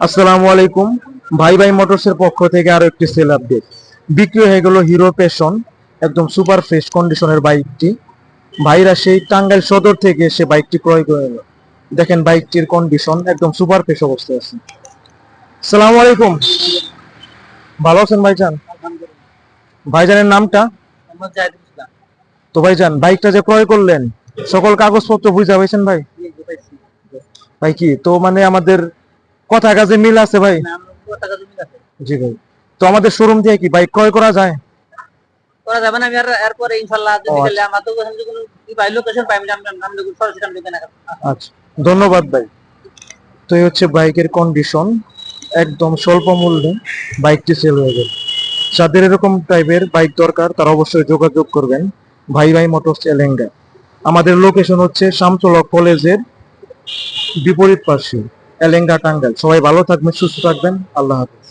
আসসালামু আলাইকুম। ভাই ভাই মোটরসের পক্ষ থেকে আরো একটি সেল আপডেট। বিক্রি হয়ে গেল হিরো প্যাশন, একদম সুপার ফ্রেশ কন্ডিশনের বাইকটি। ভাইরা সেই টাঙ্গাইল সদর থেকে সে বাইকটি ক্রয় করে নিল। দেখেন বাইকটির কন্ডিশন একদম সুপার ফ্রেশ অবস্থায় আছে। আসসালামু আলাইকুম, ভালো আছেন ভাইজান? ভাইজানের নামটা? তো ভাইজান বাইকটা যে ক্রয় করলেন, সকল কাগজপত্র বুঝা পাইছেন ভাই? ভাই কি তো মানে আমাদের কথা কাজে মিল আছে ভাই? জি ভাই। তো আমাদের শোরুম থেকে কি বাইক ক্রয় করা যায়? করা যাবে না। আমি এরপরে ইনশাআল্লাহ ও যদি গেলে আচ্ছা আমার তো ওখানে কোনো পাই লোকেশন পাই, আমি নাম লিখে সরাসরি আমি দোকানে আচ্ছা, ধন্যবাদ ভাই। তো এই হচ্ছে বাইকের কন্ডিশন, একদম স্বল্প মূল্যে বাইকটি সেল হয়ে গেল। যাদের এরকম টাইপের বাইক দরকার তারা অবশ্যই যোগাযোগ করবেন ভাই ভাই মোটরস এলেঙ্গা। আমাদের লোকেশন হচ্ছে শামসুলক কলেজের বিপরীত পাশে, এলেঙ্গা টাঙ্গাইল। সবাই ভালো থাকবেন, সুস্থ থাকবেন, আল্লাহ হাফেজ।